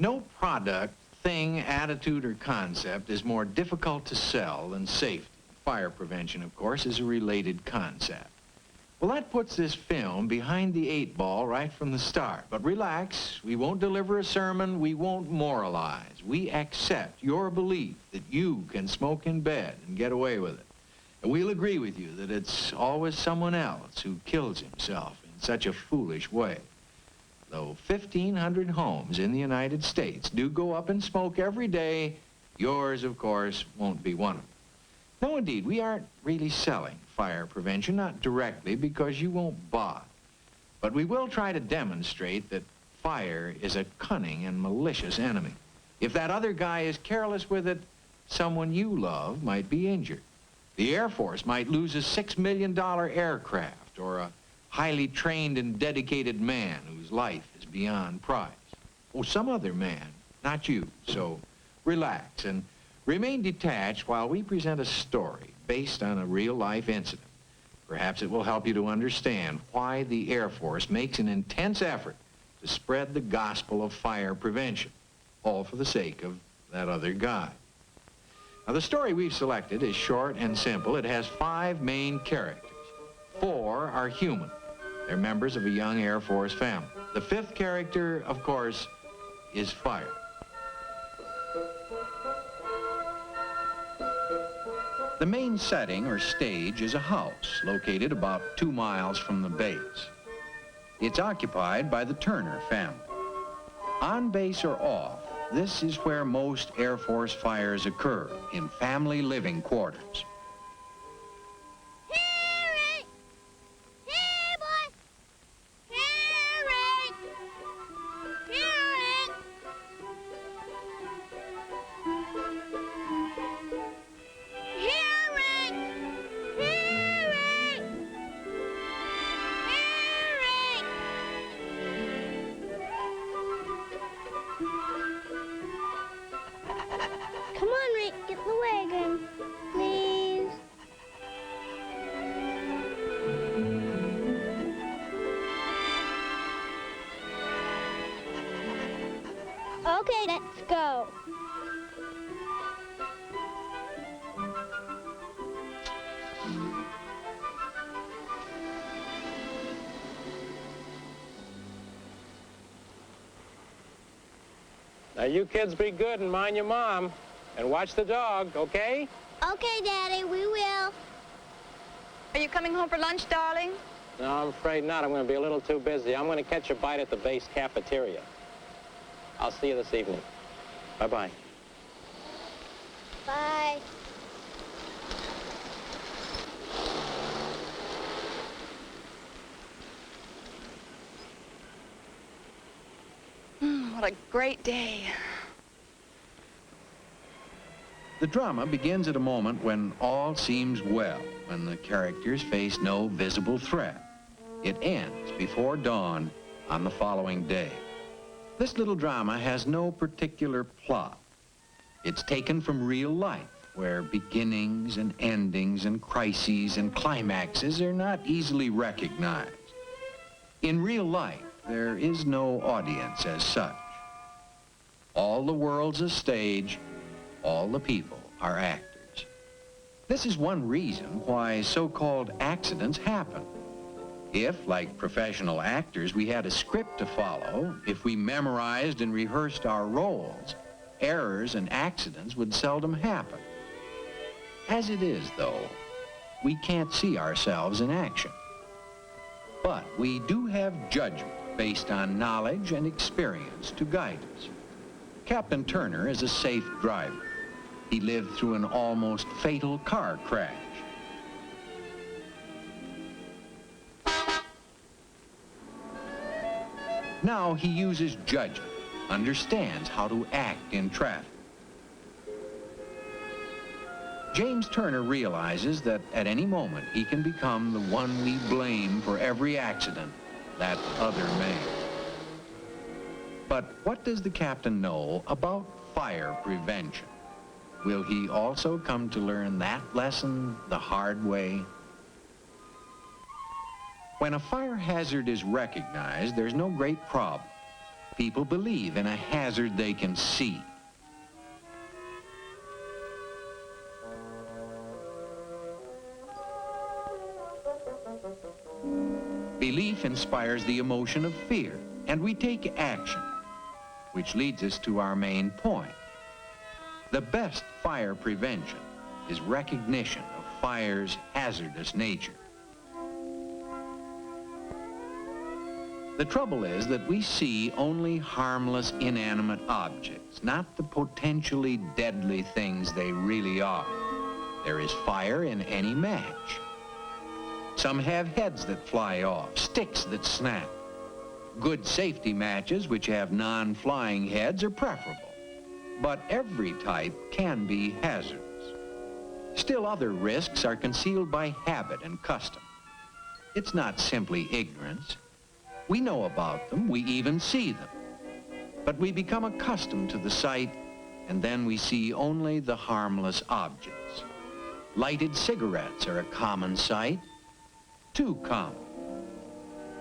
No product, thing, attitude, or concept is more difficult to sell than safety. Fire prevention, of course, is a related concept. Well, that puts this film behind the 8 ball right from the start. But relax, we won't deliver a sermon, we won't moralize. We accept your belief that you can smoke in bed and get away with it. And we'll agree with you that it's always someone else who kills himself in such a foolish way. Though 1,500 homes in the United States do go up in smoke every day, yours, of course, won't be one of them. No, indeed, we aren't really selling fire prevention, not directly, because you won't buy. But we will try to demonstrate that fire is a cunning and malicious enemy. If that other guy is careless with it, someone you love might be injured. The Air Force might lose a $6 million aircraft, or a highly trained and dedicated man whose life is beyond price. Or some other man, not you. So relax and remain detached while we present a story based on a real-life incident. Perhaps it will help you to understand why the Air Force makes an intense effort to spread the gospel of fire prevention, all for the sake of that other guy. Now, the story we've selected is short and simple. It has 5 main characters. 4 are human. They're members of a young Air Force family. The 5th character, of course, is fire. The main setting, or stage, is a house located about 2 miles from the base. It's occupied by the Turner family. On base or off, this is where most Air Force fires occur, in family living quarters. Come on, Rick, get in the wagon, please. Okay, let's go. Now, you kids be good and mind your mom. And watch the dog, okay? Okay, Daddy, we will. Are you coming home for lunch, darling? No, I'm afraid not. I'm going to be a little too busy. I'm going to catch a bite at the base cafeteria. I'll see you this evening. Bye-bye. Bye. What a great day. The drama begins at a moment when all seems well, when the characters face no visible threat. It ends before dawn on the following day. This little drama has no particular plot. It's taken from real life, where beginnings and endings and crises and climaxes are not easily recognized. In real life, there is no audience as such. All the world's a stage, all the people are actors. This is one reason why so-called accidents happen. If, like professional actors, we had a script to follow, if we memorized and rehearsed our roles, errors and accidents would seldom happen. As it is, though, we can't see ourselves in action. But we do have judgment based on knowledge and experience to guide us. Captain Turner is a safe driver. He lived through an almost fatal car crash. Now he uses judgment, understands how to act in traffic. James Turner realizes that at any moment he can become the one we blame for every accident, that other man. But what does the captain know about fire prevention? Will he also come to learn that lesson the hard way? When a fire hazard is recognized, there's no great problem. people believe in a hazard they can see. Belief inspires the emotion of fear, and we take action, which leads us to our main point. The best fire prevention is recognition of fire's hazardous nature. The trouble is that we see only harmless, inanimate objects, not the potentially deadly things they really are. There is fire in any match. Some have heads that fly off, sticks that snap. Good safety matches which have non-flying heads are preferable, but every type can be hazardous. Still, other risks are concealed by habit and custom. It's not simply ignorance. We know about them, we even see them. But we become accustomed to the sight, and then we see only the harmless objects. Lighted cigarettes are a common sight, too common.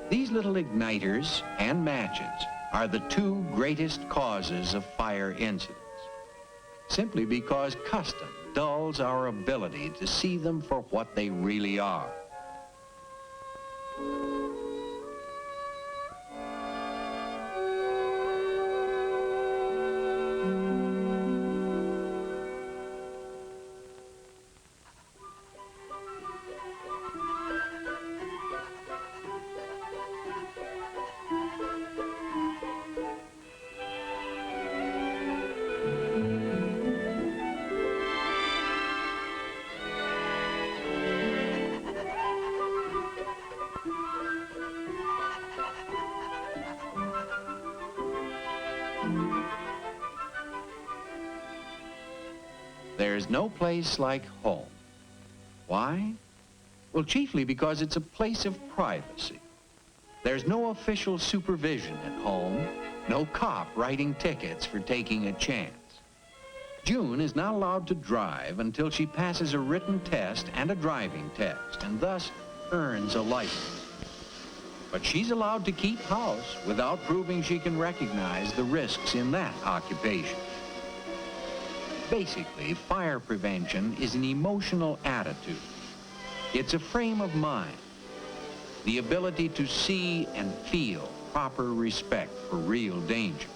These little igniters and matches are the two greatest causes of fire incidents, simply because custom dulls our ability to see them for what they really are. There's no place like home. Why? Well, chiefly because it's a place of privacy. There's no official supervision at home, no cop writing tickets for taking a chance. June is not allowed to drive until she passes a written test and a driving test, and thus earns a license. But she's allowed to keep house without proving she can recognize the risks in that occupation. Basically, fire prevention is an emotional attitude. It's a frame of mind, the ability to see and feel proper respect for real danger.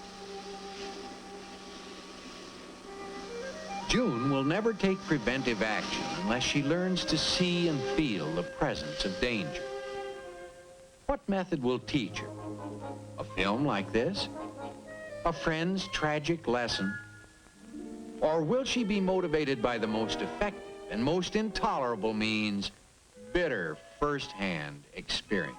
June will never take preventive action unless she learns to see and feel the presence of danger. What method will teach her? A film like this? A friend's tragic lesson? Or will she be motivated by the most effective and most intolerable means, bitter first-hand experience?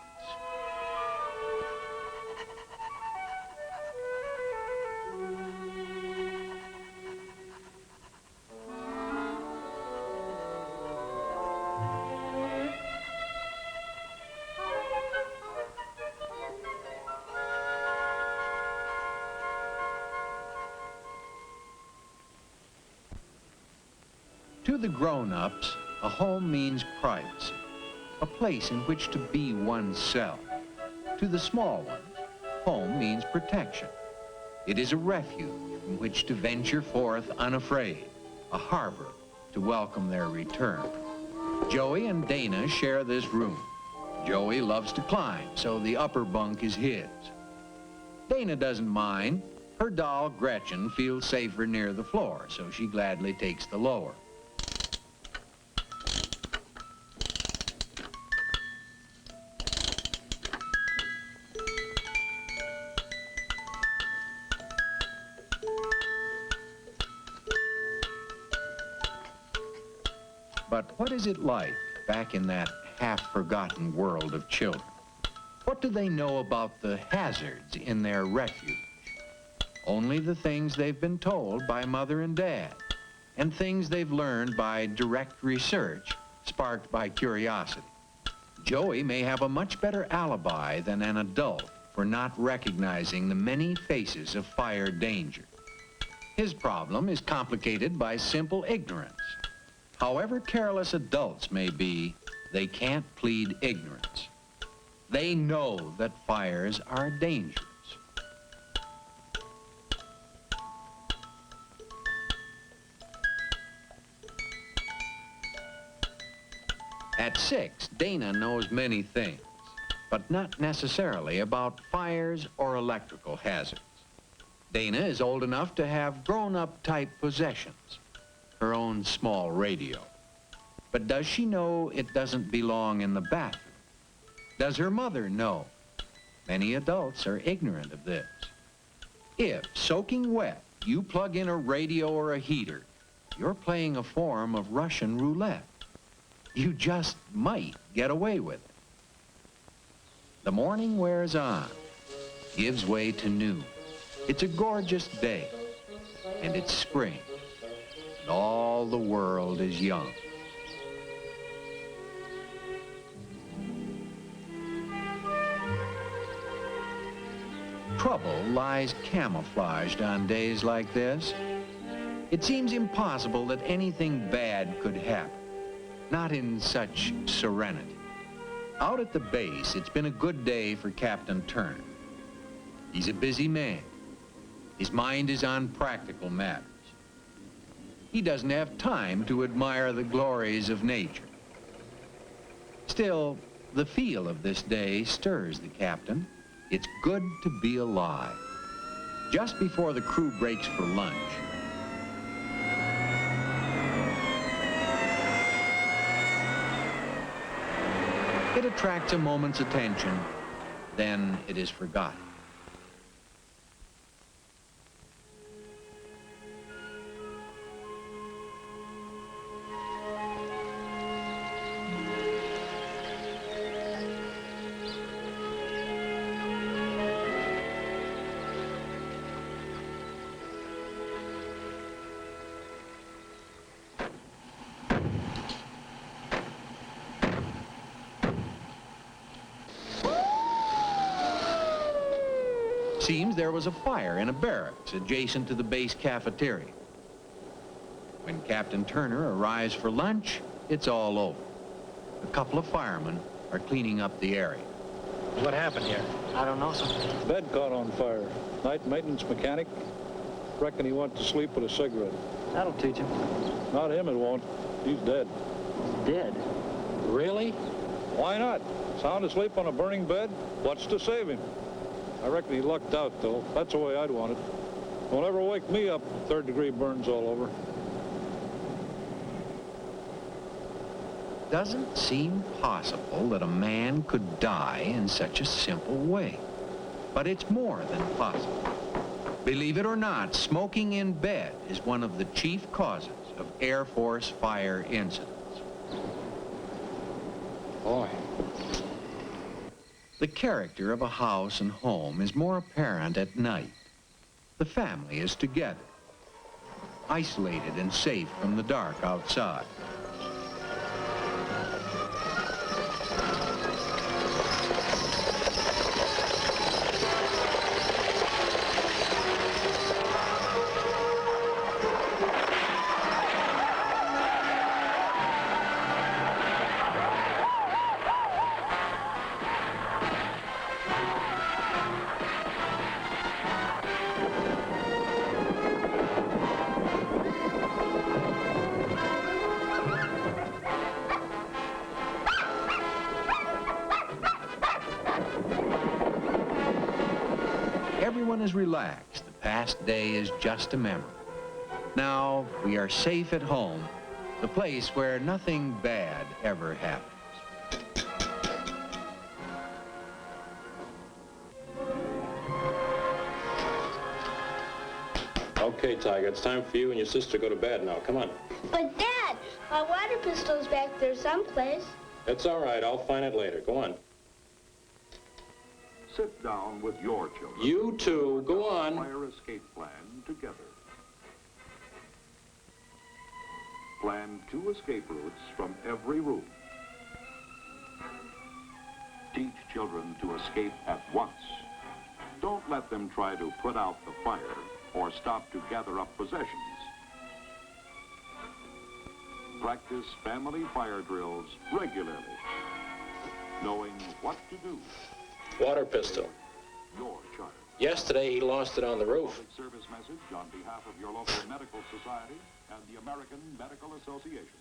To the grown-ups, a home means privacy, a place in which to be oneself. To the small ones, home means protection. It is a refuge from which to venture forth unafraid, a harbor to welcome their return. Joey and Dana share this room. Joey loves to climb, so the upper bunk is his. Dana doesn't mind. Her doll, Gretchen, feels safer near the floor, so she gladly takes the lower. But what is it like back in that half-forgotten world of children? What do they know about the hazards in their refuge? Only the things they've been told by Mother and Dad, and things they've learned by direct research, sparked by curiosity. Joey may have a much better alibi than an adult for not recognizing the many faces of fire danger. His problem is complicated by simple ignorance. However careless adults may be, they can't plead ignorance. They know that fires are dangerous. At 6, Dana knows many things, but not necessarily about fires or electrical hazards. Dana is old enough to have grown-up type possessions, her own small radio. But does she know it doesn't belong in the bathroom? Does her mother know? Many adults are ignorant of this. If, soaking wet, you plug in a radio or a heater, you're playing a form of Russian roulette. You just might get away with it. The morning wears on, gives way to noon. It's a gorgeous day, and it's spring, and all the world is young. Trouble lies camouflaged on days like this. It seems impossible that anything bad could happen, not in such serenity. Out at the base, it's been a good day for Captain Turner. He's a busy man. His mind is on practical matters. He doesn't have time to admire the glories of nature. Still, the feel of this day stirs the captain. It's good to be alive. Just before the crew breaks for lunch, it attracts a moment's attention, then it is forgotten. Seems there was a fire in a barracks adjacent to the base cafeteria. When Captain Turner arrives for lunch, it's all over. A couple of firemen are cleaning up the area. What happened here? I don't know, sir. Bed caught on fire. Night maintenance mechanic. Reckon he went to sleep with a cigarette. That'll teach him. Not him, it won't. He's dead. Dead? Really? Why not? Sound asleep on a burning bed? What's to save him? I reckon he lucked out, though. That's the way I'd want it. Don't ever wake me up, third-degree burns all over. Doesn't seem possible that a man could die in such a simple way. But it's more than possible. Believe it or not, smoking in bed is one of the chief causes of Air Force fire incidents. Boy. The character of a house and home is more apparent at night. The family is together, isolated and safe from the dark outside. Everyone is relaxed. The past day is just a memory. Now we are safe at home, the place where nothing bad ever happens. Okay, Tiger, it's time for you and your sister to go to bed now. Come on. But, Dad, my water pistol's back there someplace. It's all right. I'll find it later. Go on. Sit down with your children. You two, go on. Fire escape plan together. Plan 2 escape routes from every room. Teach children to escape at once. Don't let them try to put out the fire or stop to gather up possessions. Practice family fire drills regularly, knowing what to do. Water pistol. Your child. Yesterday, he lost it on the roof. Public service message on behalf of your local medical society and the American Medical Association.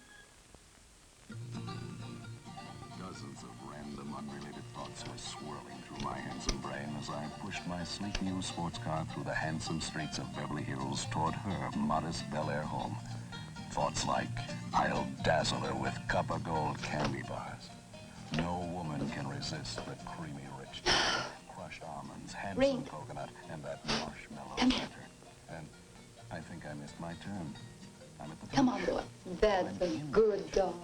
Dozens of random, unrelated thoughts were swirling through my handsome brain as I pushed my sleek new sports car through the handsome streets of Beverly Hills toward her modest Bel Air home. Thoughts like, I'll dazzle her with copper gold candy bars. No woman can resist the creamy rich chocolate, crushed almonds, handsome coconut, and that marshmallow center. And I think I missed my turn. I'm at the Come on, boy. That's a good dog.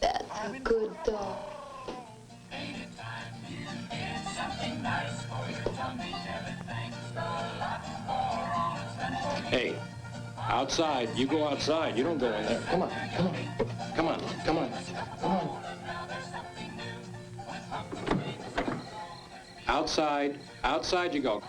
That's a good dog. Hey, outside. You go outside. You don't go in there. Come on, come on. Come on, come on, come on. Outside. Outside you go.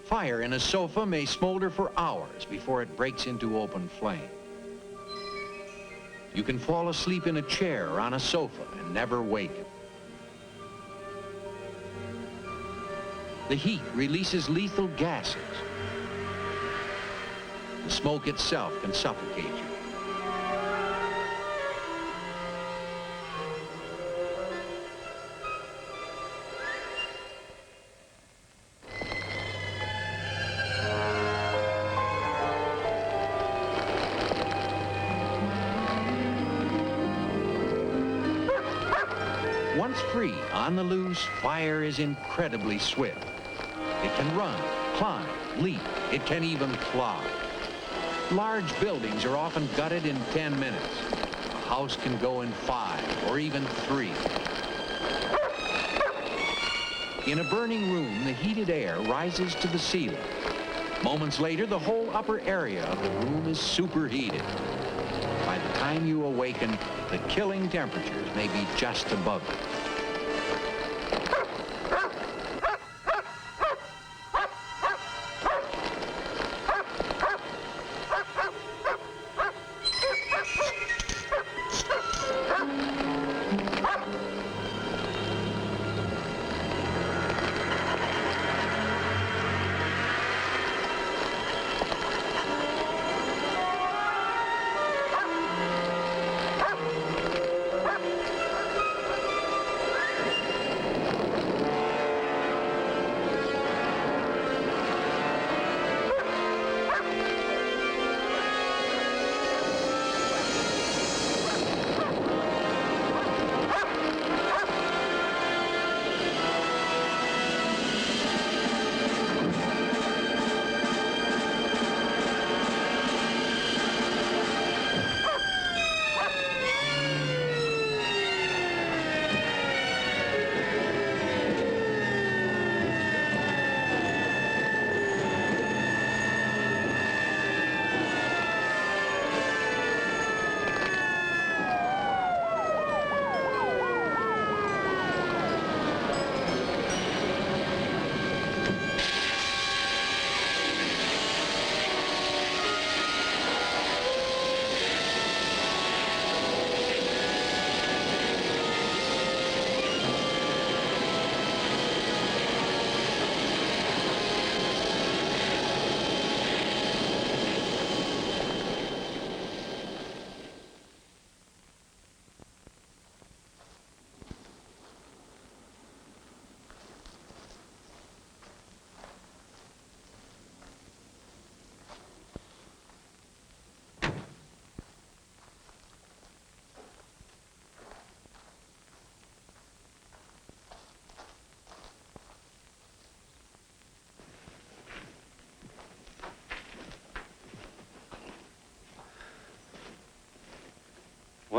Fire in a sofa may smolder for hours before it breaks into open flame. You can fall asleep in a chair or on a sofa and never waken. The heat releases lethal gases. The smoke itself can suffocate you. Once free, on the loose, fire is incredibly swift. It can run, climb, leap. It can even fly. Large buildings are often gutted in 10 minutes. A house can go in 5 or even 3. In a burning room, the heated air rises to the ceiling. Moments later, the whole upper area of the room is superheated. By the time you awaken, the killing temperatures may be just above it.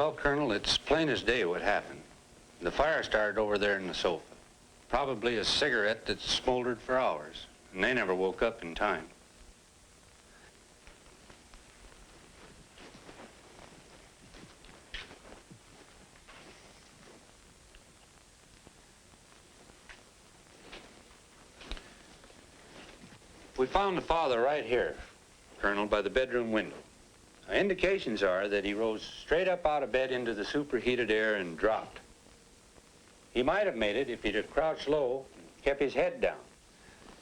Well, Colonel, it's plain as day what happened. The fire started over there in the sofa. Probably a cigarette that smoldered for hours, and they never woke up in time. We found the father right here, Colonel, by the bedroom window. Now, indications are that he rose straight up out of bed into the superheated air and dropped. He might have made it if he'd have crouched low and kept his head down.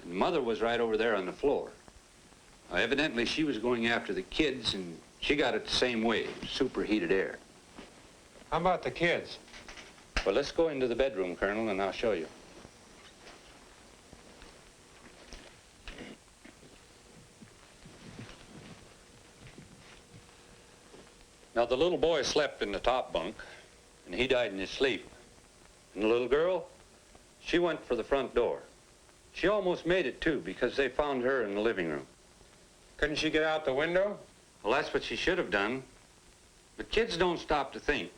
And Mother was right over there on the floor. Now, evidently, she was going after the kids, and she got it the same way, superheated air. How about the kids? Well, let's go into the bedroom, Colonel, and I'll show you. Now, the little boy slept in the top bunk, and he died in his sleep. And the little girl, she went for the front door. She almost made it, too, because they found her in the living room. Couldn't she get out the window? Well, that's what she should have done. But kids don't stop to think.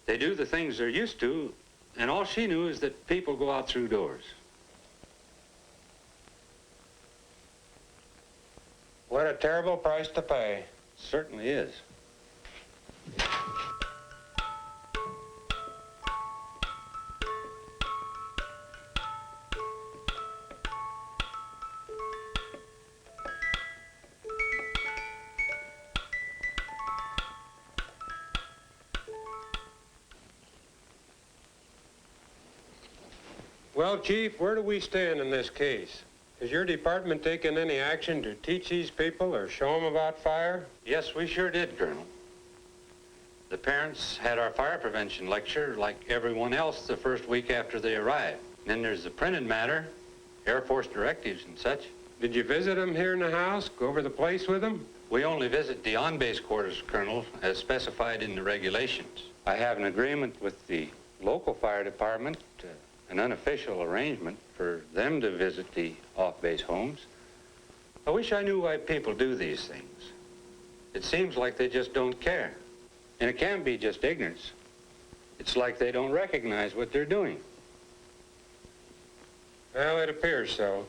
They do the things they're used to, and all she knew is that people go out through doors. What a terrible price to pay. Certainly is. Well, Chief, where do we stand in this case? Has your department taken any action to teach these people or show them about fire? Yes, we sure did, Colonel. The parents had our fire prevention lecture like everyone else the first week after they arrived. And then there's the printed matter, Air Force directives and such. Did you visit them here in the house? Go over the place with them? We only visit the on-base quarters, Colonel, as specified in the regulations. I have an agreement with the local fire department, an unofficial arrangement for them to visit the off-base homes. I wish I knew why people do these things. It seems like they just don't care. And it can't be just ignorance. It's like they don't recognize what they're doing. Well, it appears so.